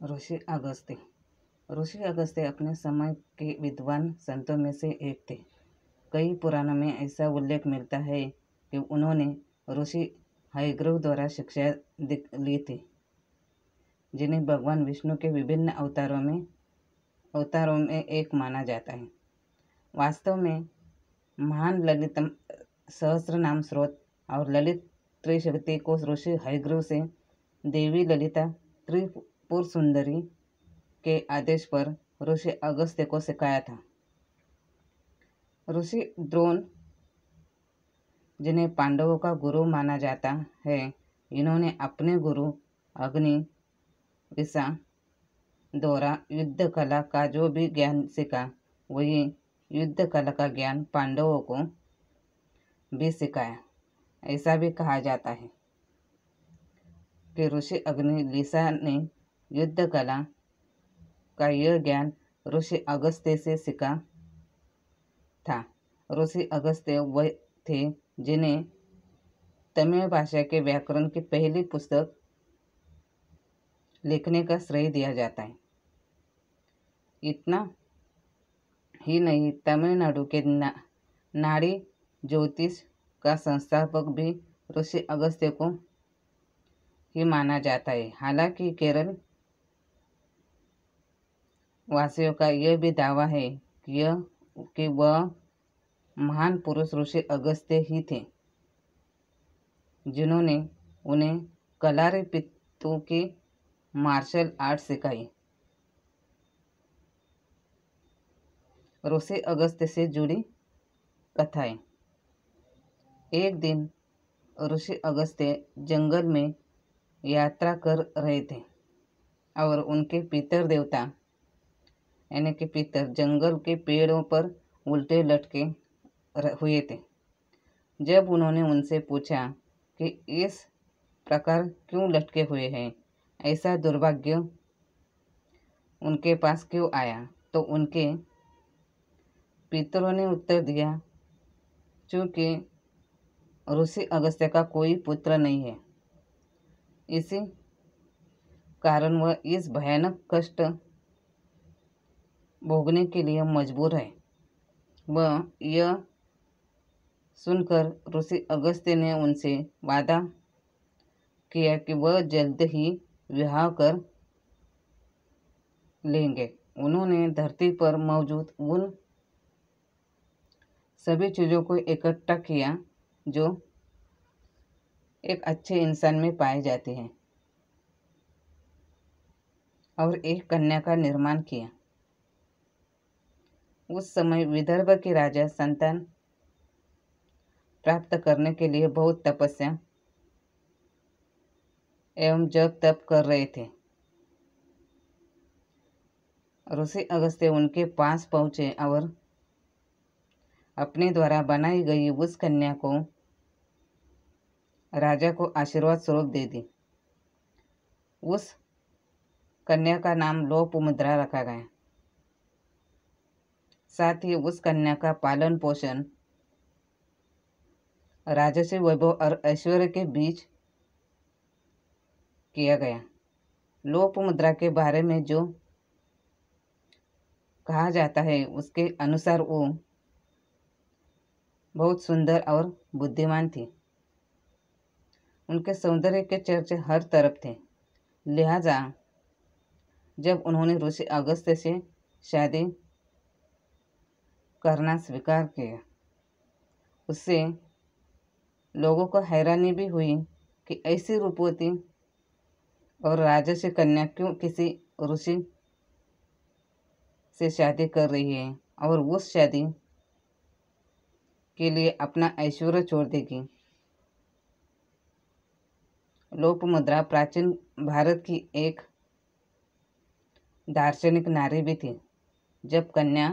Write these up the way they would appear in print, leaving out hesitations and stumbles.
ऋषि अगस्त्य। ऋषि अगस्त्य अपने समय के विद्वान संतों में से एक थे। कई पुराणों में ऐसा उल्लेख मिलता है कि उन्होंने ऋषि हयग्रीव द्वारा शिक्षा ली थी, जिन्हें भगवान विष्णु के विभिन्न अवतारों में एक माना जाता है। वास्तव में महान ललितम सहस्त्र नाम स्रोत और ललित त्रिशक्ति को ऋषि हयग्रीव से देवी ललिता त्रिपुर सुंदरी के आदेश पर ऋषि अगस्त्य को सिखाया था। ऋषि द्रोण, जिन्हें पांडवों का गुरु माना जाता है, इन्होंने अपने गुरु अग्नि विसा द्वारा युद्ध कला का जो भी ज्ञान सीखा, वही युद्ध कला का ज्ञान पांडवों को भी सिखाया। ऐसा भी कहा जाता है कि ऋषि अग्नि लिसा ने युद्ध कला का यह ज्ञान ऋषि अगस्त्य से सीखा था। ऋषि अगस्त्य वह थे जिन्हें तमिल भाषा के व्याकरण की पहली पुस्तक लिखने का श्रेय दिया जाता है। इतना ही नहीं, तमिलनाडु के नाड़ी ज्योतिष का संस्थापक भी ऋषि अगस्त्य को ही माना जाता है। हालांकि केरल वासियों का यह भी दावा है कि वह महान पुरुष ऋषि अगस्त्य ही थे, जिन्होंने उन्हें कलारिपित्तु की मार्शल आर्ट सिखाई। ऋषि अगस्त्य से जुड़ी कथाएं। एक दिन ऋषि अगस्त्य जंगल में यात्रा कर रहे थे और उनके पितर देवता यानी कि पितर जंगल के पेड़ों पर उल्टे लटके हुए थे। जब उन्होंने उनसे पूछा कि इस प्रकार क्यों लटके हुए हैं, ऐसा दुर्भाग्य उनके पास क्यों आया, तो उनके पितरों ने उत्तर दिया, चूँकि ऋषि अगस्त्य का कोई पुत्र नहीं है, इसी कारण वह इस भयानक कष्ट भोगने के लिए मजबूर है। वह यह सुनकर ऋषि अगस्त्य ने उनसे वादा किया कि वह जल्द ही विवाह कर लेंगे। उन्होंने धरती पर मौजूद उन सभी चीज़ों को इकट्ठा किया जो एक अच्छे इंसान में पाए जाते हैं और एक कन्या का निर्माण किया। उस समय विदर्भ के राजा संतान प्राप्त करने के लिए बहुत तपस्या एवं जप तप कर रहे थे। ऋषि अगस्त्य उनके पास पहुंचे और अपने द्वारा बनाई गई उस कन्या को राजा को आशीर्वाद स्वरूप दे दी। उस कन्या का नाम लोपामुद्रा रखा गया। साथ ही उस कन्या का पालन पोषण राजसी वैभव और ऐश्वर्य के बीच किया गया। लोपामुद्रा के बारे में जो कहा जाता है, उसके अनुसार वो बहुत सुंदर और बुद्धिमान थी। उनके सौंदर्य के चर्चे हर तरफ थे। लिहाजा जब उन्होंने ऋषि अगस्त्य से शादी करना स्वीकार किया, उससे लोगों को हैरानी भी हुई कि ऐसी रूपवती और राजसी कन्या क्यों किसी ऋषि से शादी कर रही है और उस शादी के लिए अपना ऐश्वर्य छोड़ देगी। लोपामुद्रा प्राचीन भारत की एक दार्शनिक नारी भी थी। जब कन्या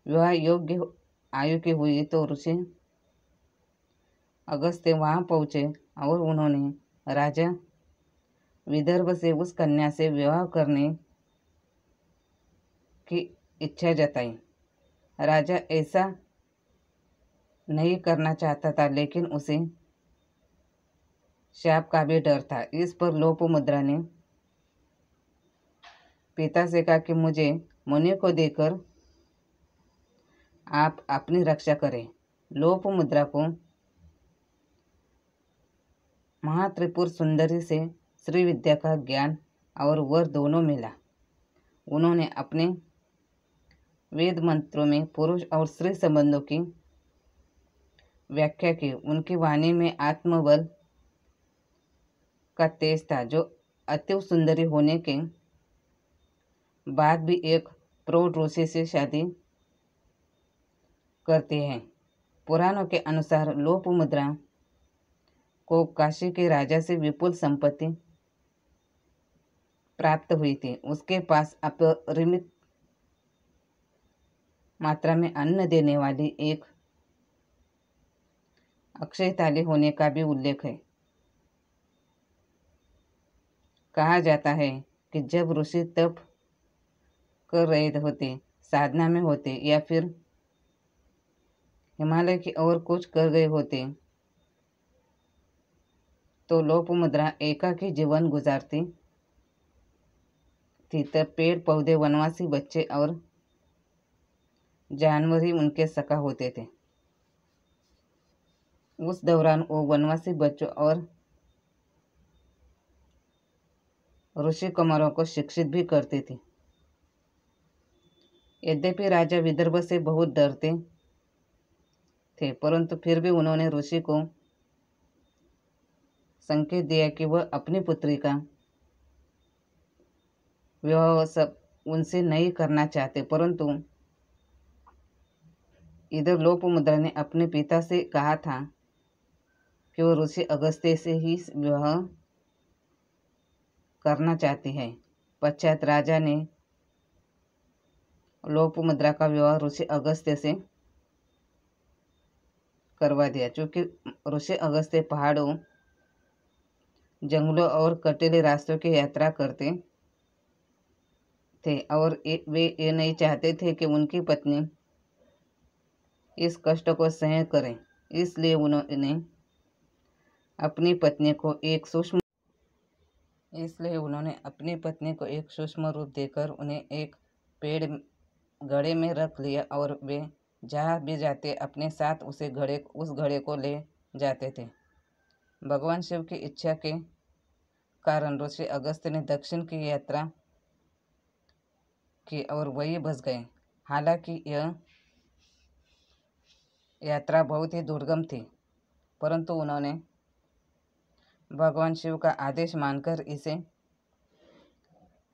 विवाह योग्य आयु की हुई तो ऋषि अगस्त्य वहां पहुंचे और उन्होंने राजा विदर्भ से उस कन्या से विवाह करने की इच्छा जताई। राजा ऐसा नहीं करना चाहता था, लेकिन उसे शाप का भी डर था। इस पर लोपामुद्रा ने पिता से कहा कि मुझे मुनि को देकर आप अपनी रक्षा करें। लोप मुद्रा को महात्रिपुर सुंदरी से श्री विद्या का ज्ञान और वर दोनों मिला। उन्होंने अपने वेद मंत्रों में पुरुष और स्त्री संबंधों की व्याख्या की। उनकी वाणी में आत्मबल का तेज था, जो अति सुंदरी होने के बाद भी एक प्रौढ़ ऋषि से शादी करते हैं। पुराणों के अनुसार लोप मुद्रा को काशी के राजा से विपुल संपत्ति प्राप्त हुई थी। उसके पास अपरिमित मात्रा में अन्न देने वाली एक अक्षय थाली होने का भी उल्लेख है। कहा जाता है कि जब ऋषि तप कर रहे होते, साधना में होते या फिर हिमालय की ओर कुछ कर गए होते तो लोप मुद्रा एकाकी जीवन गुजारती थी। तब पेड़ पौधे, वनवासी बच्चे और जानवर ही उनके सखा होते थे। उस दौरान वो वनवासी बच्चों और ऋषि कुमारों को शिक्षित भी करती थी। यद्यपि राजा विदर्भ से बहुत डरते थे, परंतु फिर भी उन्होंने ऋषि को संकेत दिया कि वह अपनी पुत्री का विवाह सब उनसे नहीं करना चाहते। परंतु इधर लोप मुद्रा ने अपने पिता से कहा था कि वह ऋषि अगस्त्य से ही विवाह करना चाहती है। पश्चात राजा ने लोप मुद्रा का विवाह ऋषि अगस्त्य से करवा दिया। चूंकि ऋषि अगस्त्य पहाड़ों, जंगलों और कटीले रास्तों की यात्रा करते थे और वे ये नहीं चाहते थे कि उनकी पत्नी इस कष्ट को सहन करें, इसलिए उन्होंने अपनी पत्नी को एक सूक्ष्म रूप देकर उन्हें एक पेड़ घड़े में रख लिया और वे जहाँ भी जाते अपने साथ उस घड़े को ले जाते थे। भगवान शिव की इच्छा के कारण ऋषि अगस्त्य ने दक्षिण की यात्रा की और वही बस गए। हालांकि यह यात्रा बहुत ही दुर्गम थी, परंतु उन्होंने भगवान शिव का आदेश मानकर इसे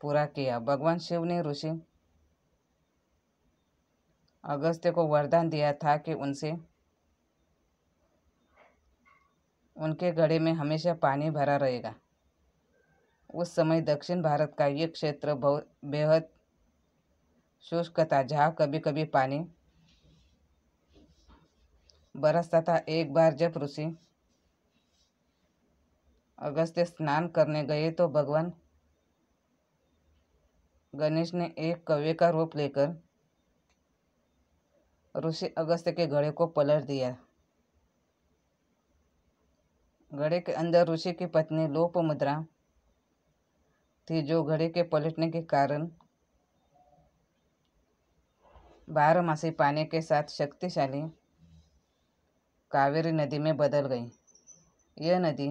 पूरा किया। भगवान शिव ने ऋषि अगस्त्य को वरदान दिया था कि उनके घड़े में हमेशा पानी भरा रहेगा। उस समय दक्षिण भारत का ये क्षेत्र बेहद शुष्क था, जहाँ कभी कभी पानी बरसता था। एक बार जब ऋषि अगस्त्य स्नान करने गए तो भगवान गणेश ने एक कौवे का रूप लेकर ऋषि अगस्त्य के घड़े को पलट दिया। घड़े के अंदर ऋषि की पत्नी लोप मुद्रा थी, जो घड़े के पलटने के कारण बारहमासी पानी के साथ शक्तिशाली कावेरी नदी में बदल गई। यह नदी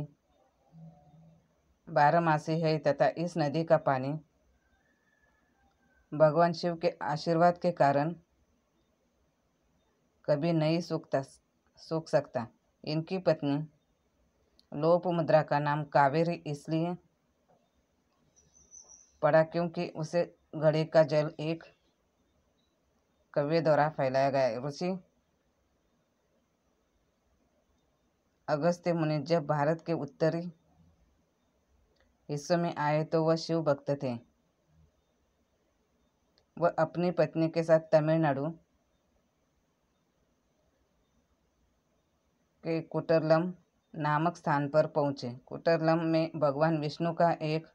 बारहमासी है तथा इस नदी का पानी भगवान शिव के आशीर्वाद के कारण कभी नहीं सूख सकता। इनकी पत्नी लोप मुद्रा का नाम कावेरी इसलिए पड़ा क्योंकि उसे घड़े का जल एक कौवे द्वारा फैलाया गया। ऋषि अगस्त्य मुनि जब भारत के उत्तरी हिस्सों में आए तो वह शिव भक्त थे। वह अपनी पत्नी के साथ तमिलनाडु के कुटरलम नामक स्थान पर पहुंचे। कुटरलम में भगवान विष्णु का एक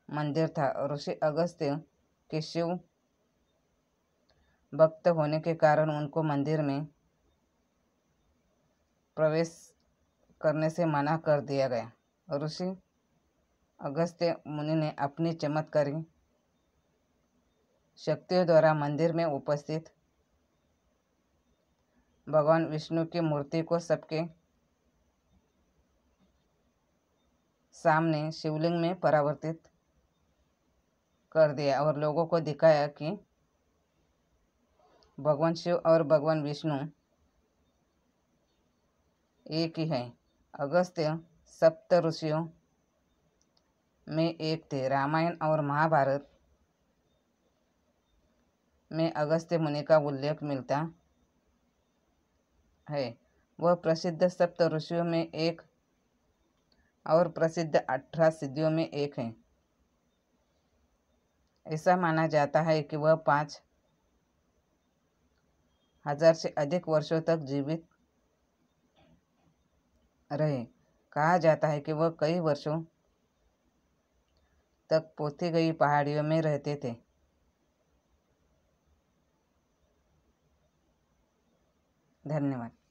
मंदिर था। ऋषि अगस्त्य के शिव भक्त होने के कारण उनको मंदिर में प्रवेश करने से मना कर दिया गया। ऋषि अगस्त्य मुनि ने अपनी चमत्कारी शक्तियों द्वारा मंदिर में उपस्थित भगवान विष्णु की मूर्ति को सबके सामने शिवलिंग में परावर्तित कर दिया और लोगों को दिखाया कि भगवान शिव और भगवान विष्णु एक ही है। अगस्त्य सप्त ऋषियों में एक थे। रामायण और महाभारत में अगस्त्य मुनि का उल्लेख मिलता है। वह प्रसिद्ध सप्त ऋषियों में एक और प्रसिद्ध 18 सिद्धियों में एक है। ऐसा माना जाता है कि वह 5000 से अधिक वर्षों तक जीवित रहे। कहा जाता है कि वह कई वर्षों तक पोथी गई पहाड़ियों में रहते थे। धन्यवाद।